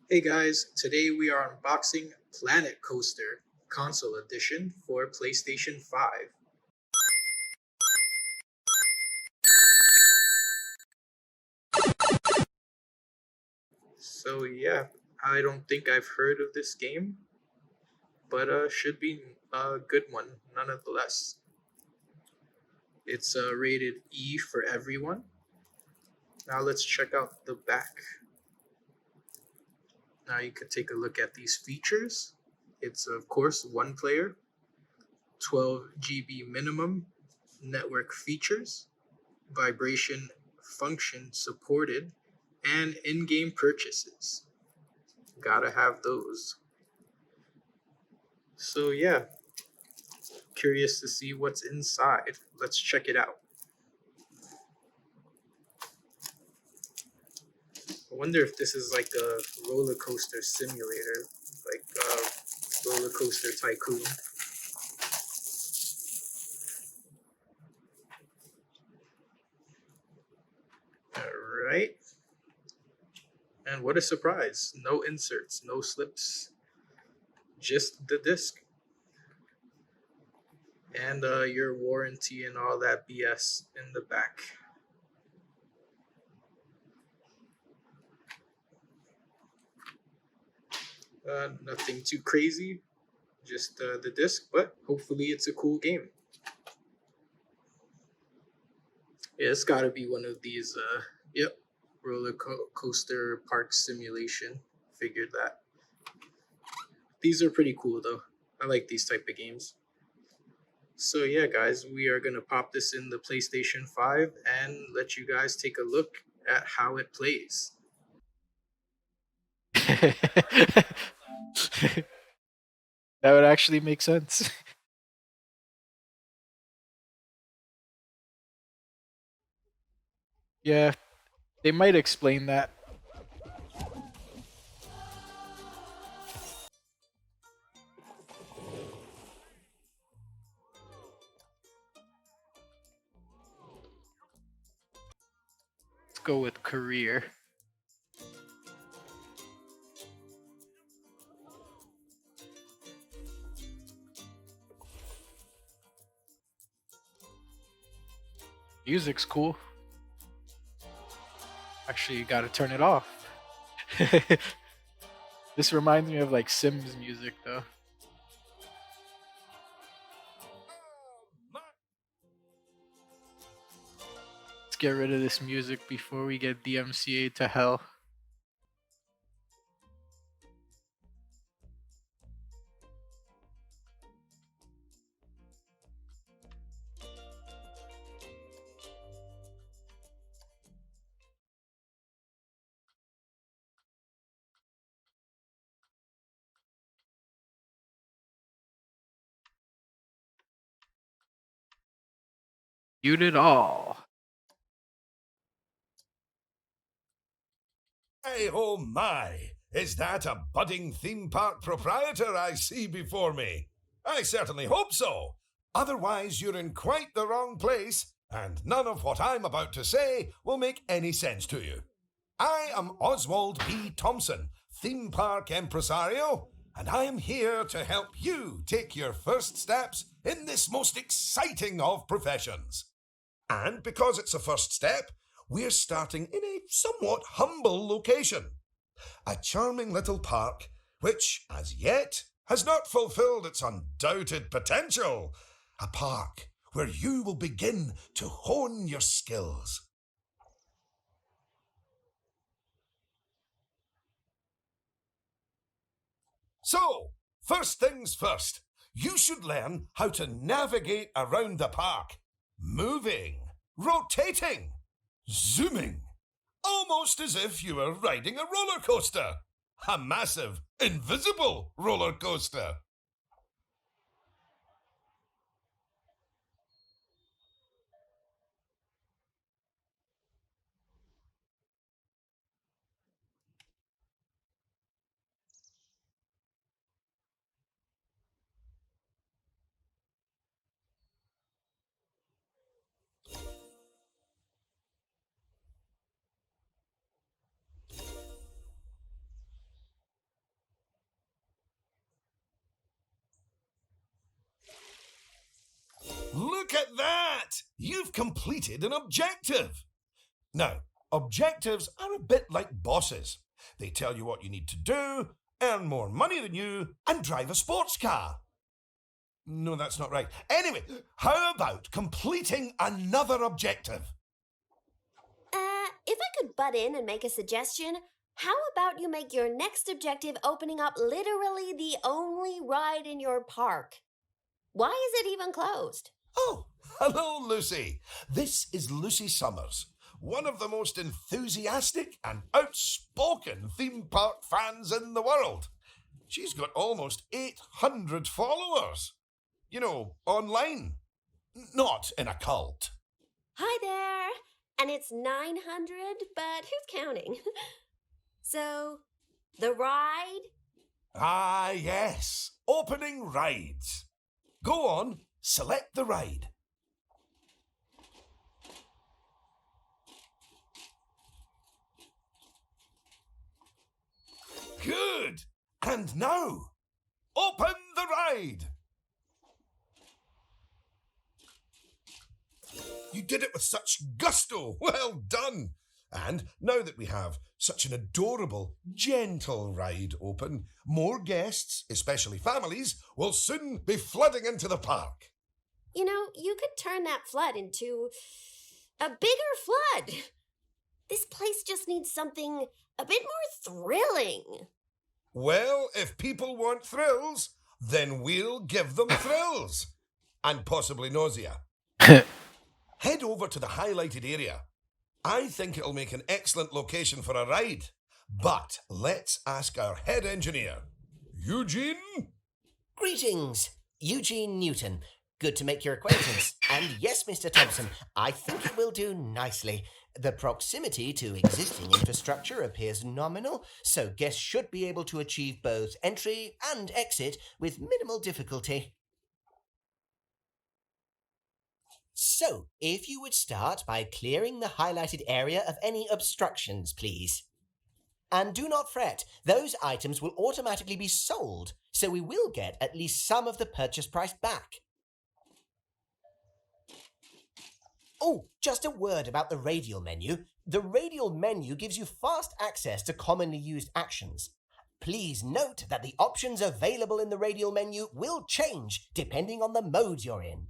Hey guys, today we are unboxing Planet Coaster Console Edition for PlayStation 5. So yeah, I don't think I've heard of this game, but should be a good one nonetheless. It's rated E for everyone. Now let's check out the back. Now you can take a look at these features. It's of course one player, 12 GB minimum, network features, vibration function supported, and in game purchases. Gotta have those. So, yeah, curious to see what's inside. Let's check it out. I wonder if this is like a roller coaster simulator, like Roller Coaster Tycoon. Alright. And what a surprise! No inserts, no slips, just the disc. And your warranty and all that BS in the back. Nothing too crazy, just the disc, but hopefully it's a cool game. Yeah, it's got to be one of these. Yep, coaster park simulation. Figured that. These are pretty cool though. I like these type of games. So yeah, guys, we are gonna pop this in the PlayStation 5 and let you guys take a look at how it plays. That would actually make sense. Yeah, they might explain that. Let's go with career. Music's cool. Actually, you gotta turn it off. This reminds me of like Sims music though. Let's get rid of this music before we get DMCA to hell. Mute it all. Hey, oh my! Is that a budding theme park proprietor I see before me? I certainly hope so. Otherwise, you're in quite the wrong place, and none of what I'm about to say will make any sense to you. I am Oswald P. Thompson, theme park impresario, and I am here to help you take your first steps in this most exciting of professions. And because it's a first step, we're starting in a somewhat humble location. A charming little park which, as yet, has not fulfilled its undoubted potential. A park where you will begin to hone your skills. So, first things first, you should learn how to navigate around the park. Moving, rotating, zooming, almost as if you were riding a roller coaster. A massive, invisible roller coaster. Look at that! You've completed an objective. Now, objectives are a bit like bosses. They tell you what you need to do, earn more money than you, and drive a sports car. No, that's not right. Anyway, how about completing another objective? If I could butt in and make a suggestion, how about you make your next objective opening up literally the only ride in your park? Why is it even closed? Oh, hello, Lucy. This is Lucy Summers, one of the most enthusiastic and outspoken theme park fans in the world. She's got almost 800 followers. You know, online. Not in a cult. Hi there! And it's 900, but who's counting? So, the ride? Ah, yes. Opening rides. Go on, select the ride. Good. And now, open the ride. You did it with such gusto. Well done. And now that we have such an adorable, gentle ride open, more guests, especially families, will soon be flooding into the park. You know, you could turn that flood into a bigger flood. This place just needs something a bit more thrilling. Well, if people want thrills, then we'll give them thrills. And possibly nausea. Head over to the highlighted area. I think it'll make an excellent location for a ride. But let's ask our head engineer, Eugene? Greetings, Eugene Newton. Good to make your acquaintance. And yes, Mr. Thompson, I think it will do nicely. The proximity to existing infrastructure appears nominal, so guests should be able to achieve both entry and exit with minimal difficulty. So, if you would start by clearing the highlighted area of any obstructions, please. And do not fret, those items will automatically be sold, so we will get at least some of the purchase price back. Oh, just a word about the Radial Menu. The Radial Menu gives you fast access to commonly used actions. Please note that the options available in the Radial Menu will change depending on the mode you're in.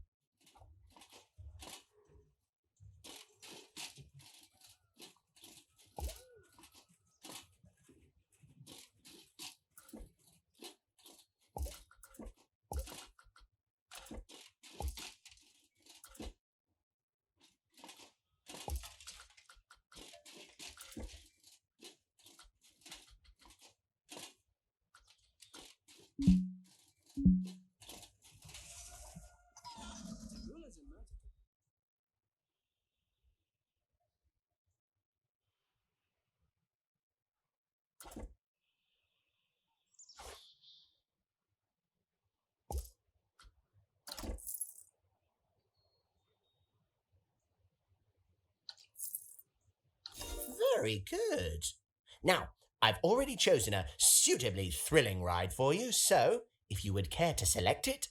Very good. Now, I've already chosen a suitably thrilling ride for you, so if you would care to select it.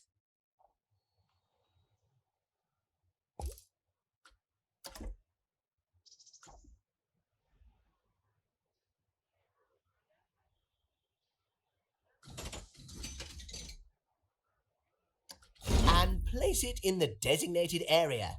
And place it in the designated area.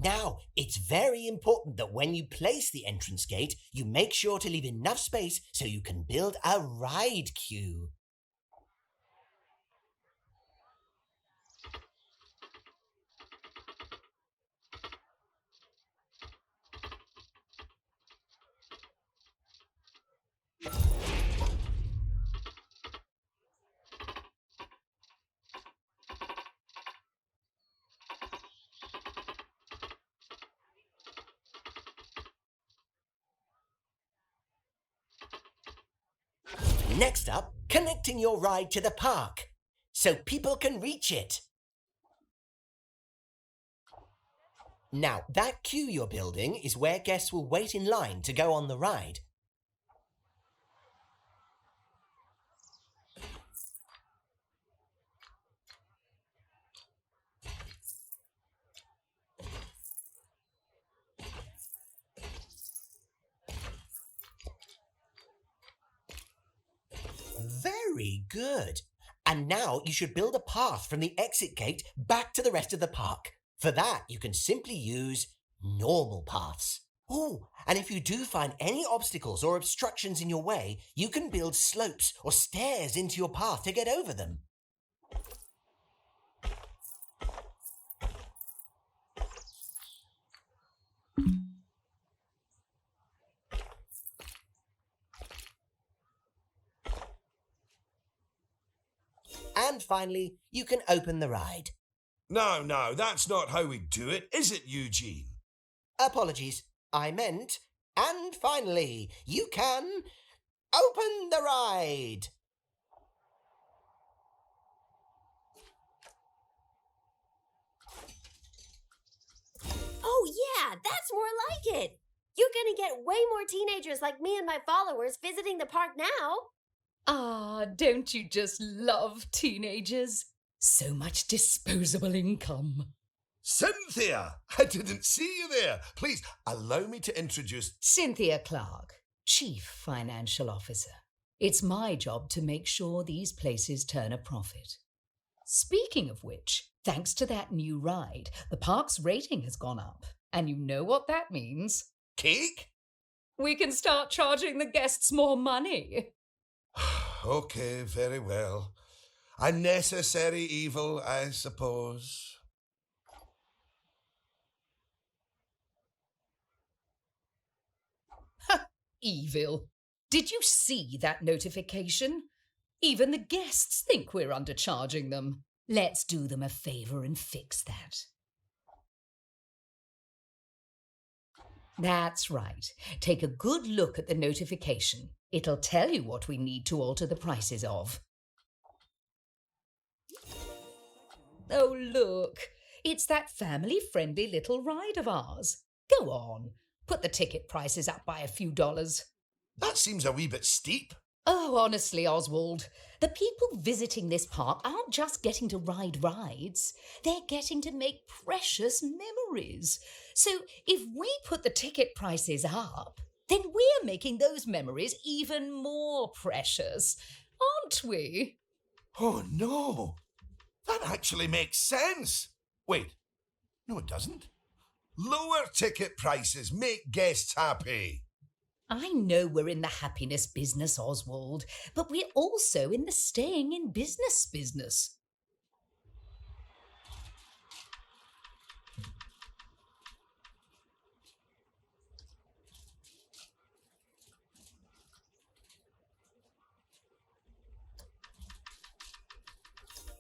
Now, it's very important that when you place the entrance gate, you make sure to leave enough space so you can build a ride queue. Next up, connecting your ride to the park so people can reach it. Now, that queue you're building is where guests will wait in line to go on the ride. Very good. And now you should build a path from the exit gate back to the rest of the park. For that, you can simply use normal paths. Oh, and if you do find any obstacles or obstructions in your way, you can build slopes or stairs into your path to get over them. And finally, you can open the ride. No, that's not how we do it, is it, Eugene? Apologies, I meant, and finally, you can open the ride. Oh, yeah, that's more like it. You're gonna get way more teenagers like me and my followers visiting the park now. Ah, don't you just love teenagers? So much disposable income. Cynthia! I didn't see you there. Please, allow me to introduce... Cynthia Clark, Chief Financial Officer. It's my job to make sure these places turn a profit. Speaking of which, thanks to that new ride, the park's rating has gone up. And you know what that means? Cake? We can start charging the guests more money. Okay, very well. A necessary evil, I suppose. Evil. Did you see that notification? Even the guests think we're undercharging them. Let's do them a favour and fix that. That's right. Take a good look at the notification. It'll tell you what we need to alter the prices of. Oh, look. It's that family-friendly little ride of ours. Go on. Put the ticket prices up by a few dollars. That seems a wee bit steep. Oh, honestly, Oswald, the people visiting this park aren't just getting to ride rides. They're getting to make precious memories. So if we put the ticket prices up, then we're making those memories even more precious, aren't we? Oh, no. That actually makes sense. Wait. No, it doesn't. Lower ticket prices make guests happy. I know we're in the happiness business, Oswald, but we're also in the staying in business.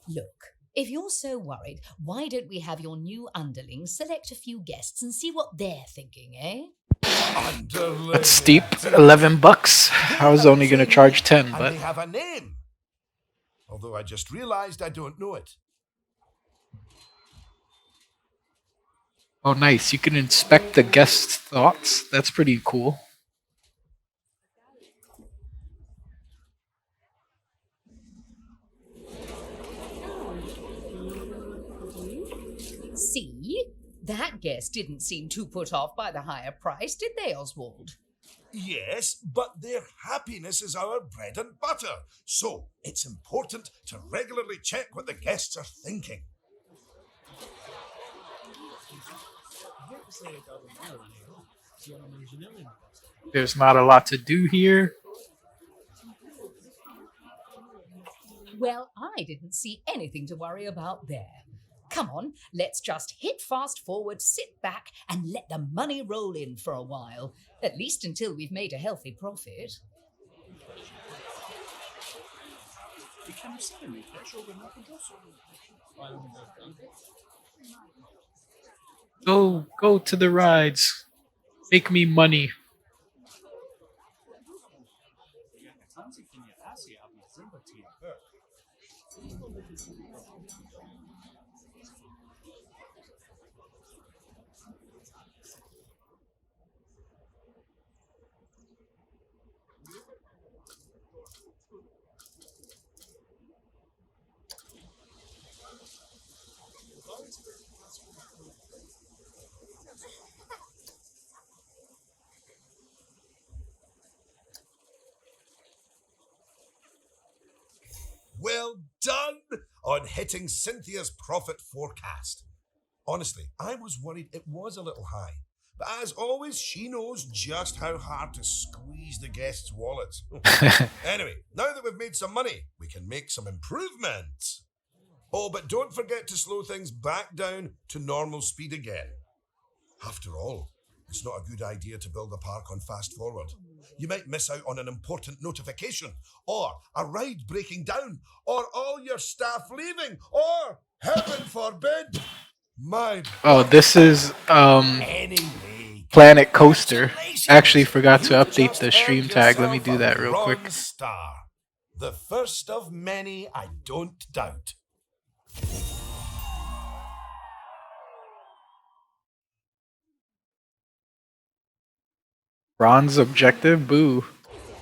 Look, if you're so worried, why don't we have your new underlings select a few guests and see what they're thinking, eh? That's steep. $11. I was only going to charge 10, And but they have a name. Although I just realised I don't know it. oh, nice. You can inspect the guests' thoughts. That's pretty cool. See? That guest didn't seem too put off by the higher price, did they, Oswald? Yes, but their happiness is our bread and butter. So it's important to regularly check what the guests are thinking. There's not a lot to do here. Well, I didn't see anything to worry about there. Come on, let's just hit fast forward, sit back, and let the money roll in for a while. At least until we've made a healthy profit. Go to the rides. Make me money. Well done on hitting Cynthia's profit forecast. Honestly, I was worried it was a little high. But as always, she knows just how hard to squeeze the guests' wallets. Anyway, now that we've made some money, we can make some improvements. Oh, but don't forget to slow things back down to normal speed again. After all, it's not a good idea to build a park on fast forward. You might miss out on an important notification, or a ride breaking down, or all your staff leaving, or, heaven forbid, my... Oh, this is Anyway, Planet Coaster. congratulations! Actually forgot to You've update just the stream earned tag. Let me yourself do a that real quick. bronze star. The first of many, I don't doubt. Bronze objective? Boo.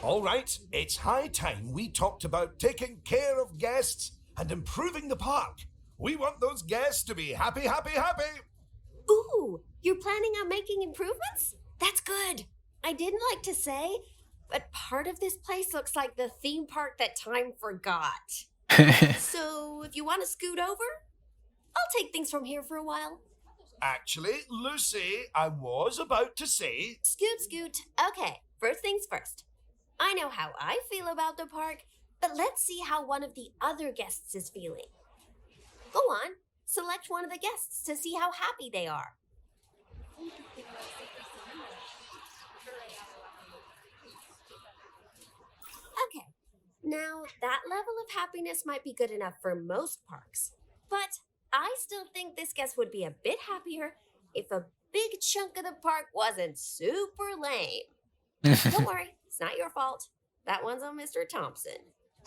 All right, it's high time we talked about taking care of guests and improving the park. We want those guests to be happy, happy, happy. Ooh, you're planning on making improvements? That's good. I didn't like to say, but part of this place looks like the theme park that time forgot. So if you want to scoot over, I'll take things from here for a while. Actually, Lucy, I was about to say... Scoot. Okay, first things first. I know how I feel about the park, but let's see how one of the other guests is feeling. Go on, select one of the guests to see how happy they are. Okay, now that level of happiness might be good enough for most parks, but I still think this guest would be a bit happier if a big chunk of the park wasn't super lame. Don't worry, it's not your fault. That one's on Mr. Thompson.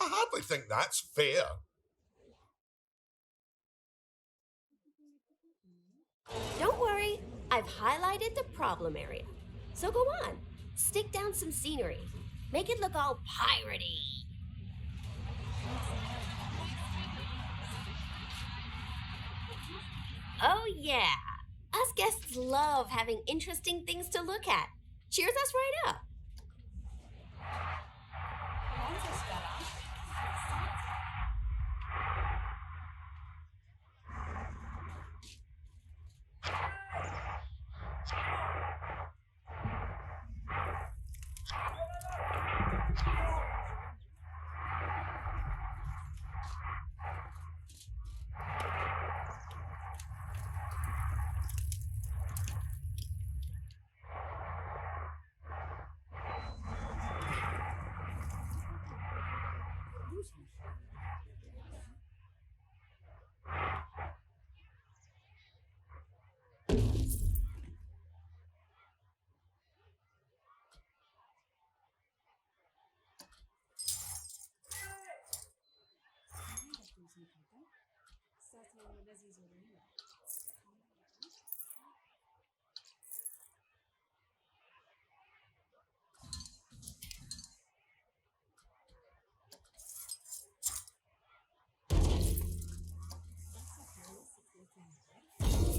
I hardly think that's fair. Don't worry, I've highlighted the problem area. So go on, stick down some scenery. Make it look all piratey. Oh yeah, us guests love having interesting things to look at. Cheers us right up.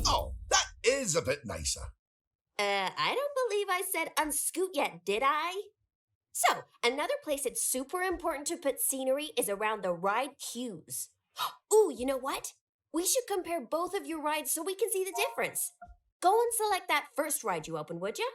Oh, that is a bit nicer. I don't believe I said unscoot yet, did I? So, another place it's super important to put scenery is around the ride queues. Ooh, you know what? We should compare both of your rides so we can see the difference. Go and select that first ride you opened, would you?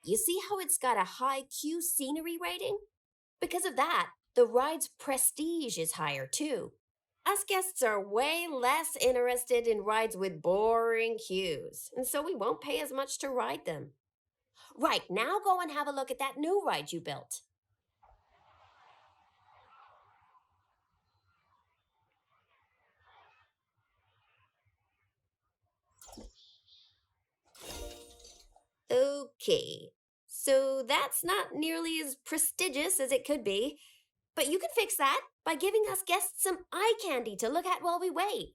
You see how it's got a high Q scenery rating? Because of that, the ride's prestige is higher too. Us guests are way less interested in rides with boring queues, and so we won't pay as much to ride them. Right, now go and have a look at that new ride you built. Okay, so that's not nearly as prestigious as it could be, but you can fix that by giving us guests some eye candy to look at while we wait.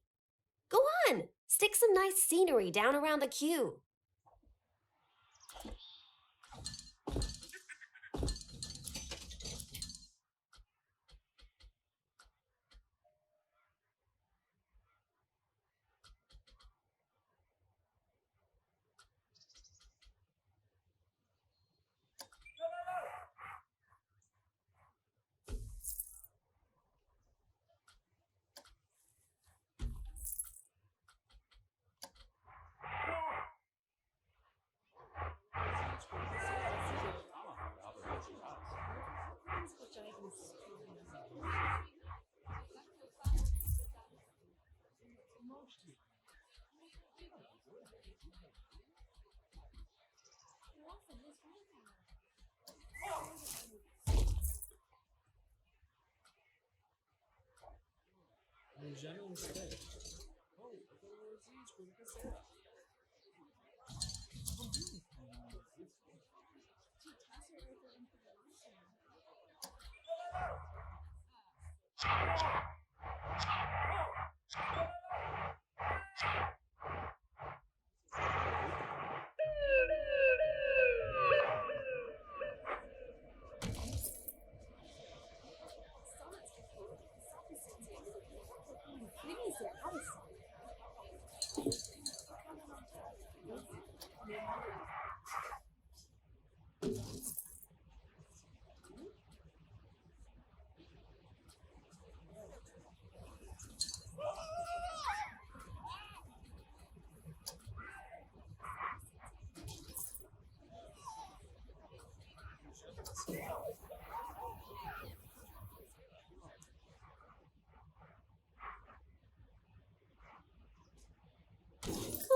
Go on, stick some nice scenery down around the queue.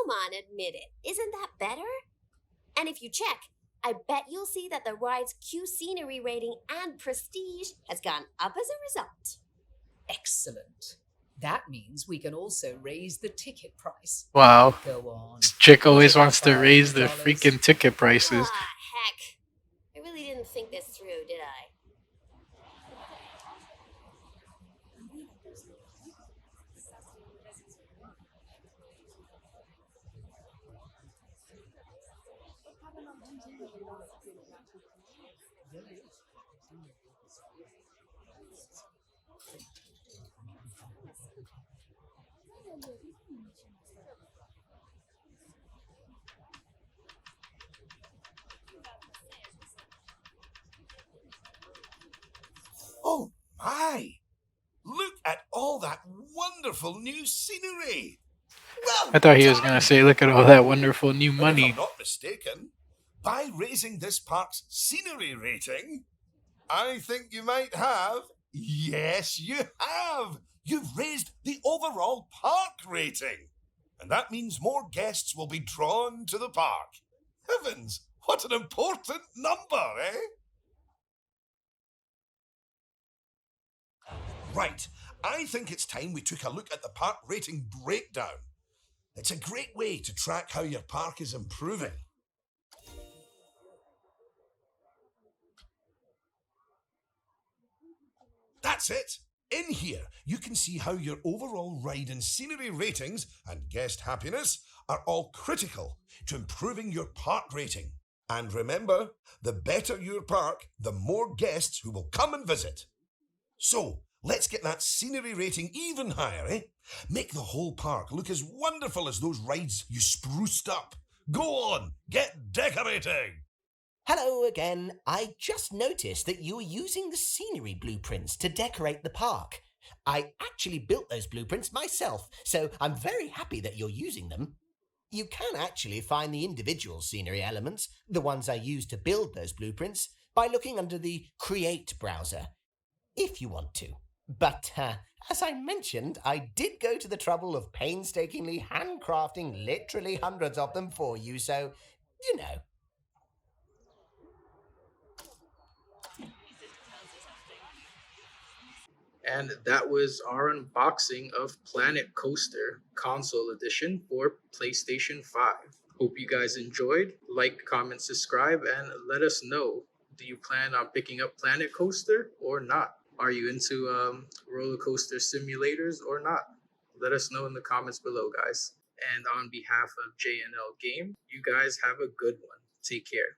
Come on, admit it. Isn't that better? And if you check, I bet you'll see that the ride's Q scenery rating and prestige has gone up as a result. Excellent. That means we can also raise the ticket price. Wow. Go on. This chick always What about wants to raise the $5? freaking ticket prices. Ah, heck. I really didn't think this through, did I? Oh my! Look at all that wonderful new scenery! Well I thought he was going to say, look at all that wonderful new But if money. I'm not mistaken, by raising this park's scenery rating, I think you might have. Yes, you have! You've raised the overall park rating. And that means more guests will be drawn to the park. Heavens, what an important number, eh? Right, I think it's time we took a look at the park rating breakdown. It's a great way to track how your park is improving. That's it. In here, you can see how your overall ride and scenery ratings and guest happiness are all critical to improving your park rating. And remember, the better your park, the more guests who will come and visit. So, let's get that scenery rating even higher, eh? Make the whole park look as wonderful as those rides you spruced up. Go on, get decorating! Hello again. I just noticed that you were using the scenery blueprints to decorate the park. I actually built those blueprints myself, so I'm very happy that you're using them. You can actually find the individual scenery elements, the ones I used to build those blueprints, by looking under the Create browser, if you want to. But, as I mentioned, I did go to the trouble of painstakingly handcrafting literally hundreds of them for you, so, you know. And that was our unboxing of Planet Coaster Console Edition for PlayStation 5. Hope you guys enjoyed. Like, comment, subscribe, and let us know. Do you plan on picking up Planet Coaster or not? Are you into roller coaster simulators or not? Let us know in the comments below, guys. And on behalf of JNL Game, you guys have a good one. Take care.